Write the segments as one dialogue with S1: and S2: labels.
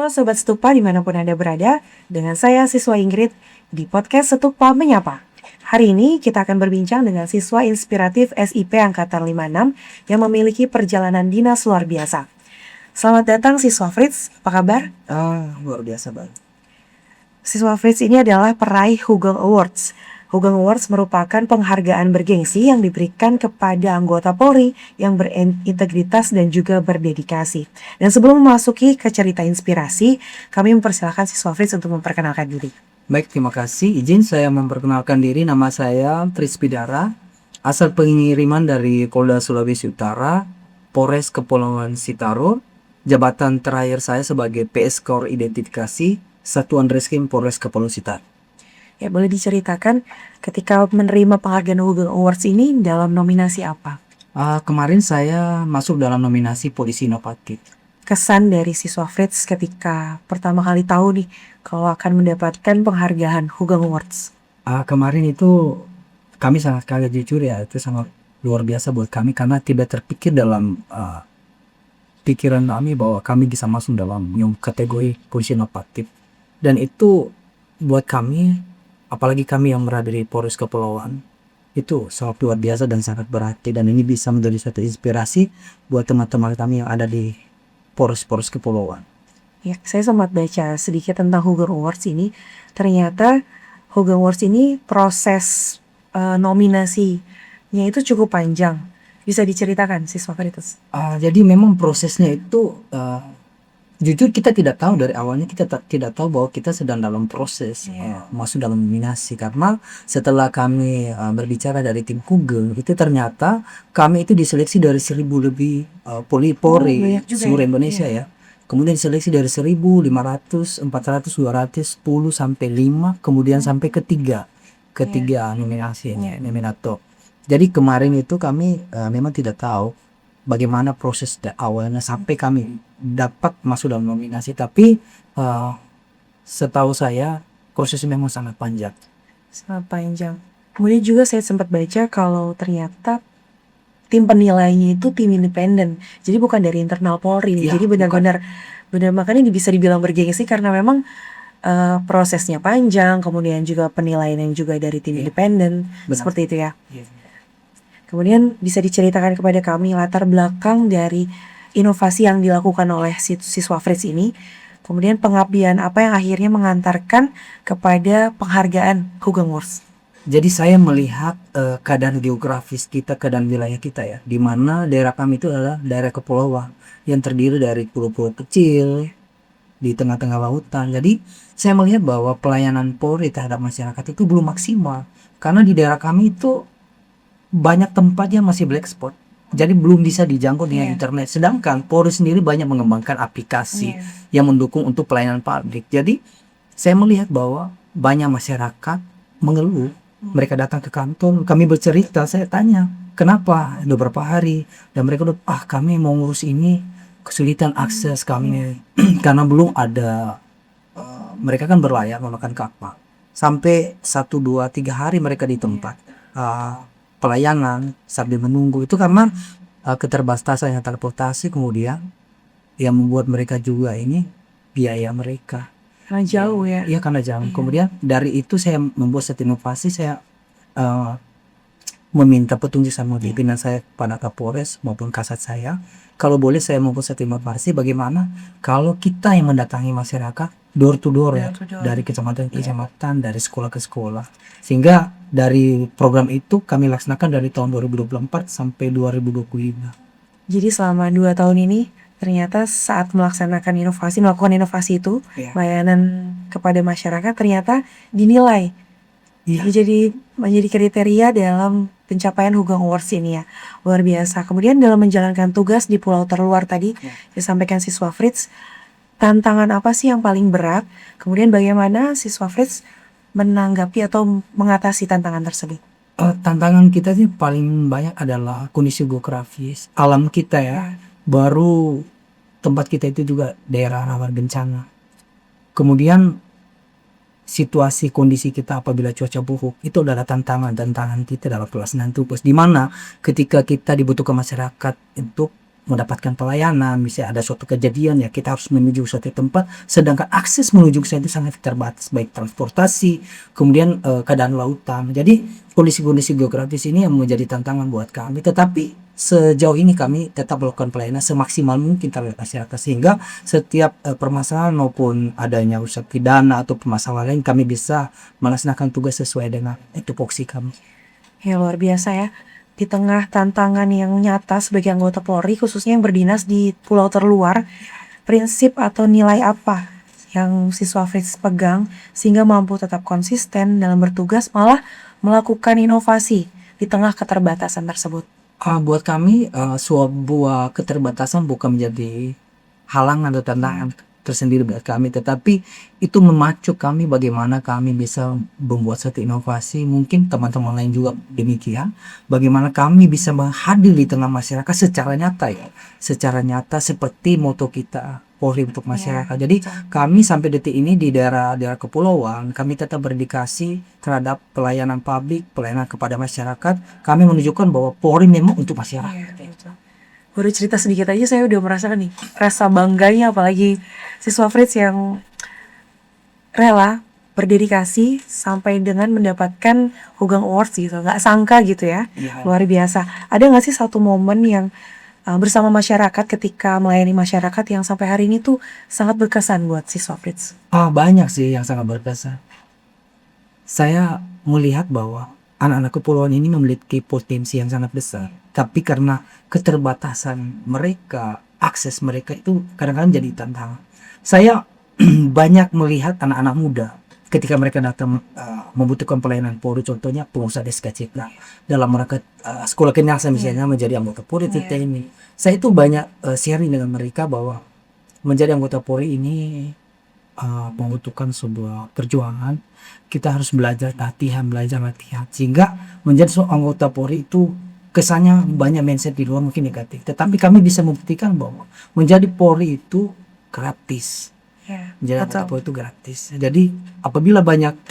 S1: Halo Sobat Stupa dimanapun Anda berada, dengan saya siswa Ingrid di podcast Stupa Menyapa. Hari ini kita akan berbincang dengan siswa inspiratif SIP Angkatan 56 yang memiliki perjalanan dinas luar biasa. Selamat datang siswa Fritz, apa kabar?
S2: Luar biasa Bang.
S1: Siswa Fritz ini adalah peraih Hugeng Awards. Hugeng Awards merupakan penghargaan bergengsi yang diberikan kepada anggota Polri yang berintegritas dan juga berdedikasi. Dan sebelum memasuki ke cerita inspirasi, kami mempersilahkan siswa Fritz untuk memperkenalkan diri.
S2: Baik, terima kasih. Izin saya memperkenalkan diri. Nama saya Tris Pidara, asal pengiriman dari Polda Sulawesi Utara, Polres Kepulauan Sitaro. Jabatan terakhir saya sebagai PS Kor Identifikasi Satuan Reskrim Polres Kepulauan Sitaro.
S1: Ya, boleh diceritakan ketika menerima penghargaan Hugeng Awards ini dalam nominasi apa?
S2: Kemarin saya masuk dalam nominasi Polisi Inovatif.
S1: Kesan dari siswa Fritz ketika pertama kali tahu nih kalau akan mendapatkan penghargaan Hugeng Awards.
S2: Kemarin itu kami sangat kaget, jujur ya, itu sangat luar biasa buat kami karena tidak terpikir dalam pikiran kami bahwa kami bisa masuk dalam kategori Polisi Inovatif. Dan itu buat kami, apalagi kami yang berada di Polres Kepulauan, itu sangat luar biasa dan sangat berarti, dan ini bisa menjadi satu inspirasi buat teman-teman kami yang ada di Polres Kepulauan.
S1: Ya, saya sempat baca sedikit tentang Hugeng Awards ini. Ternyata Hugeng Awards ini proses nominasinya itu cukup panjang. Bisa diceritakan siswa Fritz?
S2: Jadi memang prosesnya itu jujur kita tidak tahu dari awalnya, kita tidak tahu bahwa kita sedang dalam proses masuk dalam nominasi, karena setelah kami berbicara dari tim Hugeng itu ternyata kami itu diseleksi dari 1.000 lebih Polri seluruh Indonesia ya. Kemudian diseleksi dari 1.500, 400, 200, 10 sampai 5, kemudian sampai ketiga nominasinya, nominator. Jadi kemarin itu kami memang tidak tahu bagaimana proses awalnya sampai kami dapat masuk dalam nominasi, tapi setahu saya prosesnya memang sangat panjang.
S1: Sangat panjang. Kemudian juga saya sempat baca kalau ternyata tim penilainya itu tim independen, jadi bukan dari internal Polri.
S2: Ya,
S1: jadi benar-benar makanya bisa dibilang bergengsi karena memang prosesnya panjang, kemudian juga penilaian yang juga dari tim independen. Seperti itu ya. Kemudian bisa diceritakan kepada kami latar belakang dari inovasi yang dilakukan oleh siswa Fritz ini, kemudian pengabdian apa yang akhirnya mengantarkan kepada penghargaan Hugeng Awards.
S2: Jadi saya melihat keadaan geografis kita, keadaan wilayah kita ya, di mana daerah kami itu adalah daerah kepulauan yang terdiri dari pulau-pulau kecil di tengah-tengah lautan. Jadi saya melihat bahwa pelayanan Polri terhadap masyarakat itu belum maksimal, karena di daerah kami itu banyak tempatnya masih black spot, jadi belum bisa dijangkau dengan internet. Sedangkan Polri sendiri banyak mengembangkan aplikasi yang mendukung untuk pelayanan publik. Jadi saya melihat bahwa banyak masyarakat mengeluh. Mereka datang ke kantor, kami bercerita, saya tanya kenapa, udah berapa hari, dan mereka udah kami mau ngurus ini kesulitan akses kami karena belum ada mereka kan berlayar menggunakan kapal, sampai 1, 2, 3 hari mereka di tempat pelayanan sambil menunggu. Itu karena keterbatasan transportasi, kemudian yang membuat mereka juga ini biaya mereka
S1: karena jauh ya.
S2: Iya, karena jauh. Kemudian dari itu saya membuat satu inovasi, saya meminta petunjuk sama pimpinan saya pada Kapolres maupun Kasat saya, kalau boleh saya membuat satu inovasi bagaimana kalau kita yang mendatangi masyarakat door to door ya, dari kecamatan ke kecamatan, dari sekolah ke sekolah. Sehingga dari program itu kami laksanakan dari tahun 2024 sampai 2025.
S1: Jadi selama 2 tahun ini ternyata saat melakukan inovasi itu, layanan kepada masyarakat ternyata dinilai menjadi kriteria dalam pencapaian Hugeng Awards ini ya. Luar biasa. Kemudian dalam menjalankan tugas di pulau terluar tadi disampaikan siswa Fritz, tantangan apa sih yang paling berat? Kemudian bagaimana siswa Fritz menanggapi atau mengatasi tantangan tersebut?
S2: Tantangan kita sih paling banyak adalah kondisi geografis alam kita ya. Baru tempat kita itu juga daerah rawan bencana. Kemudian situasi kondisi kita apabila cuaca buruk, itu adalah tantangan kita dalam pelaksanaan tugas, di mana ketika kita dibutuhkan masyarakat untuk mendapatkan pelayanan, misalnya ada suatu kejadian ya kita harus menuju suatu tempat, sedangkan akses menuju ke sana itu sangat terbatas, baik transportasi, kemudian keadaan lautan. Jadi kondisi-kondisi geografis ini yang menjadi tantangan buat kami, tetapi sejauh ini kami tetap melakukan pelayanan semaksimal mungkin terhadap masyarakat, sehingga setiap permasalahan maupun adanya usaha pidana atau permasalahan lain kami bisa melaksanakan tugas sesuai dengan tupoksi kami.
S1: Ya luar biasa ya. Di tengah tantangan yang nyata sebagai anggota Polri, khususnya yang berdinas di pulau terluar, prinsip atau nilai apa yang siswa Fritz pegang sehingga mampu tetap konsisten dalam bertugas malah melakukan inovasi di tengah keterbatasan tersebut?
S2: Buat kami sebuah keterbatasan bukan menjadi halangan atau tantangan tersendiri buat kami, tetapi itu memacu kami bagaimana kami bisa membuat satu inovasi. Mungkin teman-teman lain juga demikian, bagaimana kami bisa menghadir di tengah masyarakat secara nyata ya, secara nyata seperti moto kita Polri untuk masyarakat. Jadi kami sampai detik ini di daerah kepulauan kami tetap berdedikasi terhadap pelayanan publik, pelayanan kepada masyarakat. Kami menunjukkan bahwa Polri memang untuk masyarakat.
S1: Baru cerita sedikit aja saya udah merasakan nih rasa bangganya, apalagi siswa Fritz yang rela berdedikasi sampai dengan mendapatkan Hugeng Awards gitu. Nggak sangka gitu ya, luar biasa. Ada nggak sih satu momen yang bersama masyarakat ketika melayani masyarakat yang sampai hari ini tuh sangat berkesan buat siswa Fritz?
S2: Banyak sih yang sangat berkesan. Saya melihat bahwa anak-anak kepulauan ini memiliki potensi yang sangat besar, tapi karena keterbatasan mereka, akses mereka itu kadang-kadang jadi tantangan. Saya banyak melihat anak-anak muda ketika mereka datang membutuhkan pelayanan Polri, contohnya pengusaha SKCK dalam mereka sekolah kedinasan misalnya menjadi anggota Polri ini. Saya itu banyak sharing dengan mereka bahwa menjadi anggota Polri ini membutuhkan sebuah perjuangan. Kita harus belajar latihan, sehingga menjadi seorang anggota Polri itu kesannya banyak mindset di luar mungkin negatif, tetapi kami bisa membuktikan bahwa menjadi Polri itu gratis. Menjadi anggota Polri itu gratis. Jadi apabila banyak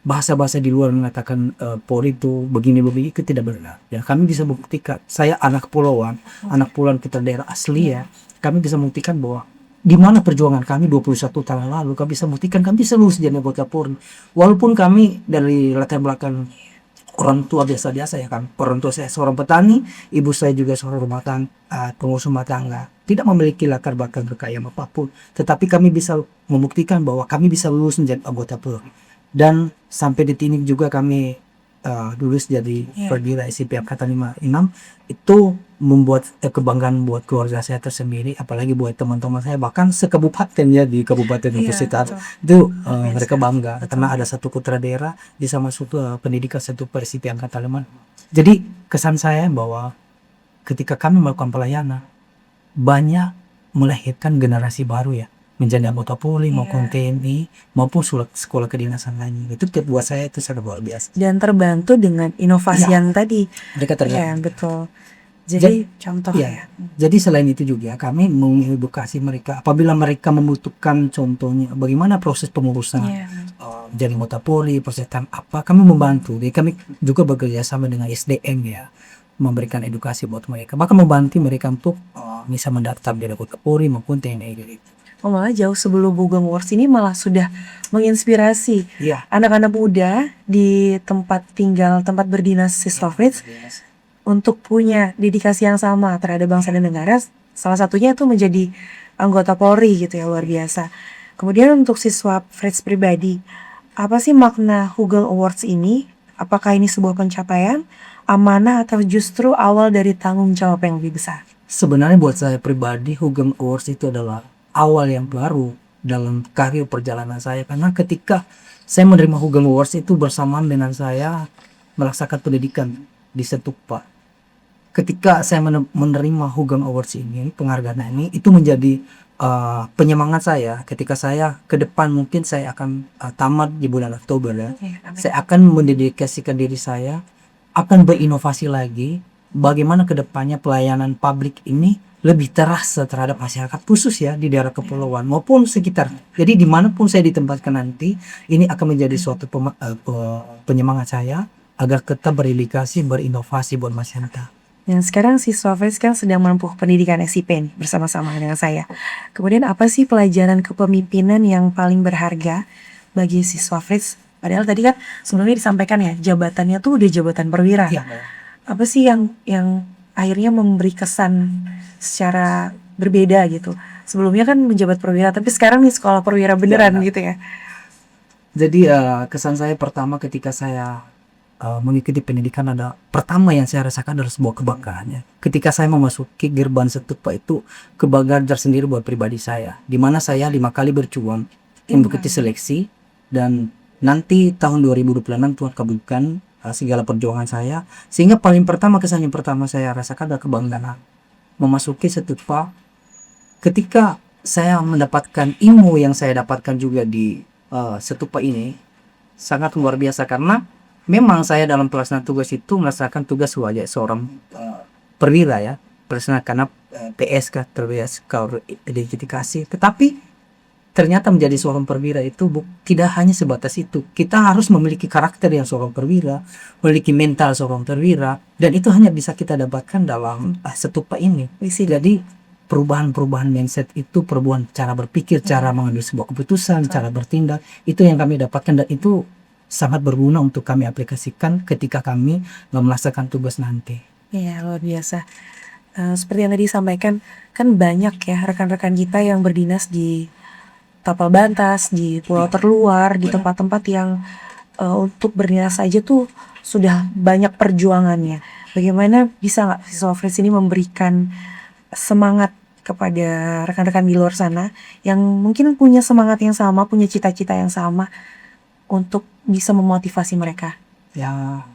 S2: bahasa-bahasa di luar mengatakan Polri itu begini itu tidak benar ya, kami bisa buktikan. Saya anak kepulauan, anak pulau kita daerah asli ya, kami bisa membuktikan bahwa di mana perjuangan kami 21 tahun lalu, kami bisa buktikan kami bisa lulus jadi anggota Polri. Walaupun kami dari latar belakang orang tua biasa-biasa ya kan, orang tua saya seorang petani, ibu saya juga seorang pengurus rumah tangga, tidak memiliki latar belakang kekayaan apapun, tetapi kami bisa membuktikan bahwa kami bisa lulus menjadi anggota Polri. Dan sampai di sini juga kami lulus jadi perwira SIP Angkatan 56, itu membuat kebanggaan buat keluarga saya tersendiri, apalagi buat teman-teman saya, bahkan sekabupaten ya di Kabupaten Universitas itu mereka bangga karena ada satu putra daerah bisa masuk pendidikan satu SIP Angkatan 56. Jadi kesan saya bahwa ketika kami melakukan pelayanan banyak melahirkan generasi baru ya, menjadi anggota Polri maupun TNI maupun sekolah kedinasan lainnya. Itu buat saya itu sangat luar biasa.
S1: Dan terbantu dengan inovasi yang tadi.
S2: Mereka terbantu.
S1: Betul. Jadi contoh ya.
S2: Jadi selain itu juga kami mengedukasi mereka apabila mereka membutuhkan contohnya bagaimana proses pengurusan jadi anggota Polri, proses apa, kami membantu. Jadi kami juga bekerja sama dengan SDM ya, memberikan edukasi buat mereka, bahkan membantu mereka untuk bisa mendaftar di anggota Polri maupun TNI gitu.
S1: Malah jauh sebelum Hugeng Awards ini malah sudah menginspirasi anak-anak muda di tempat tinggal, tempat berdinas siswa Fritz untuk punya dedikasi yang sama terhadap bangsa dan negara. Salah satunya itu menjadi anggota Polri gitu ya, luar biasa. Kemudian untuk siswa Fritz pribadi, apa sih makna Hugeng Awards ini? Apakah ini sebuah pencapaian, amanah, atau justru awal dari tanggung jawab yang lebih besar?
S2: Sebenarnya buat saya pribadi Hugeng Awards itu adalah awal yang baru dalam karir perjalanan saya, karena ketika saya menerima Hugeng Awards itu bersamaan dengan saya melaksanakan pendidikan di Setupa. Ketika saya menerima Hugeng Awards ini, penghargaan ini, itu menjadi penyemangat saya ketika saya ke depan mungkin saya akan tamat di bulan Oktober ya. Saya akan mendedikasikan diri saya, akan berinovasi lagi bagaimana kedepannya pelayanan publik ini lebih terasa terhadap masyarakat khusus ya di daerah kepulauan maupun sekitar. Jadi dimanapun saya ditempatkan nanti, ini akan menjadi suatu penyemangat saya agar tetap berinovasi buat masyarakat.
S1: Dan sekarang siswa Fritz kan sedang menempuh pendidikan SIP nih bersama-sama dengan saya. Kemudian apa sih pelajaran kepemimpinan yang paling berharga bagi siswa Fritz? Padahal tadi kan sebelumnya disampaikan ya, jabatannya tuh udah jabatan perwira.
S2: Iya.
S1: Apa sih yang akhirnya memberi kesan secara berbeda gitu? Sebelumnya kan menjabat perwira, tapi sekarang nih sekolah perwira beneran
S2: benar.
S1: gitu ya.
S2: Jadi kesan saya pertama ketika saya mengikuti pendidikan pertama yang saya rasakan adalah sebuah kebanggaan ya. Ketika saya memasuki gerbang Setupa itu kebanggaan tersendiri buat pribadi saya. Di mana saya 5 kali berjuang mengikuti seleksi dan nanti tahun 2026 Tuhan kabulkan segala perjuangan saya. Sehingga kesan yang pertama saya rasakan adalah kebanggaan memasuki Setupa. Ketika saya mendapatkan ilmu yang saya dapatkan juga di Setupa ini sangat luar biasa karena memang saya dalam pelaksanaan tugas itu melaksanakan tugas sebagai seorang perwira ya, karena PSK terbiasa kalau identifikasi. Tetapi ternyata menjadi seorang perwira itu tidak hanya sebatas itu. Kita harus memiliki karakter yang seorang perwira, memiliki mental seorang perwira, dan itu hanya bisa kita dapatkan dalam Setupa ini. Jadi perubahan mindset itu, perubahan cara berpikir, cara mengambil sebuah keputusan, cara bertindak, itu yang kami dapatkan dan itu sangat berguna untuk kami aplikasikan ketika kami melaksanakan tugas nanti.
S1: Iya, luar biasa. Seperti yang tadi disampaikan, kan banyak ya rekan-rekan kita yang berdinas di Tapal Bantas, di pulau terluar, di tempat-tempat yang untuk berdinas saja tuh sudah banyak perjuangannya. Bagaimana bisa nggak siswa Fritz ini memberikan semangat kepada rekan-rekan di luar sana yang mungkin punya semangat yang sama, punya cita-cita yang sama untuk bisa memotivasi mereka?
S2: Ya,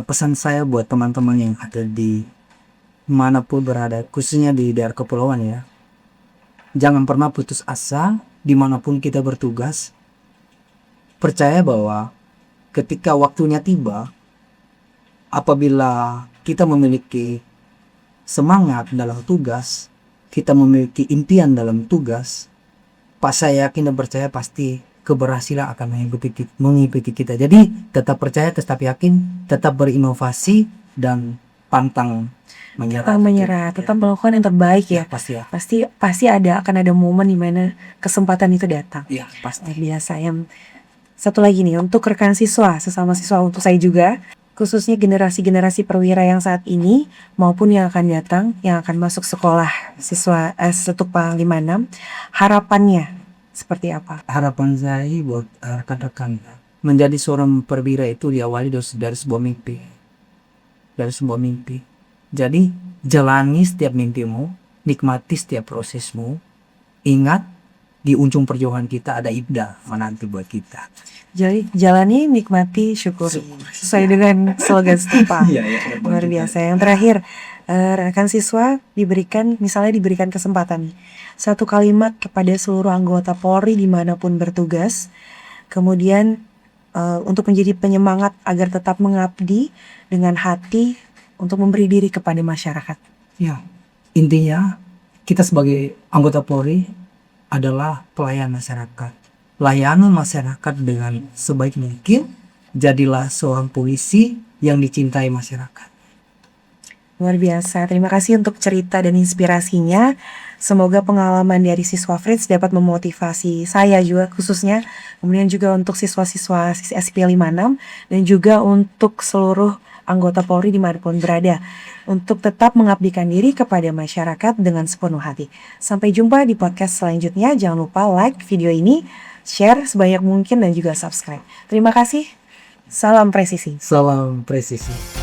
S2: pesan saya buat teman-teman yang ada di manapun berada, khususnya di daerah kepulauan ya, jangan pernah putus asa dimanapun kita bertugas. Percaya bahwa ketika waktunya tiba, apabila kita memiliki semangat dalam tugas, kita memiliki impian dalam tugas, saya yakin dan percaya pasti keberhasilan akan mengikuti kita. Jadi tetap percaya, tetap yakin, tetap berinovasi dan pantang menyerah.
S1: Tetap melakukan yang terbaik ya. Pasti akan ada momen di mana kesempatan itu datang.
S2: Iya, pasti.
S1: Biasa. Yang satu lagi nih untuk rekan siswa, sesama siswa, untuk saya juga, khususnya generasi-generasi perwira yang saat ini maupun yang akan datang, yang akan masuk sekolah siswa Setupa 56, harapannya seperti apa?
S2: Harapan saya buat rekan-rekan menjadi seorang perwira itu diawali dari sebuah mimpi. Jadi jalani setiap mimpimu, nikmati setiap prosesmu. Ingat di ujung perjuangan kita ada ibda menanti buat kita.
S1: Jadi jalani, nikmati, syukuri. Sesuai dengan slogan Setupa. Luar biasa. Yang terakhir, rekan siswa diberikan kesempatan, satu kalimat kepada seluruh anggota Polri dimanapun bertugas, kemudian untuk menjadi penyemangat agar tetap mengabdi dengan hati untuk memberi diri kepada masyarakat.
S2: Ya, intinya kita sebagai anggota Polri adalah pelayan masyarakat. Layani masyarakat dengan sebaik mungkin. Jadilah seorang polisi yang dicintai masyarakat.
S1: Luar biasa. Terima kasih untuk cerita dan inspirasinya. Semoga pengalaman dari siswa Fritz dapat memotivasi saya juga khususnya, kemudian juga untuk siswa-siswa SP56 dan juga untuk seluruh anggota Polri dimanapun berada untuk tetap mengabdikan diri kepada masyarakat dengan sepenuh hati. Sampai jumpa di podcast selanjutnya. Jangan lupa like video ini, share sebanyak mungkin dan juga subscribe. Terima kasih. Salam presisi.
S2: Salam presisi.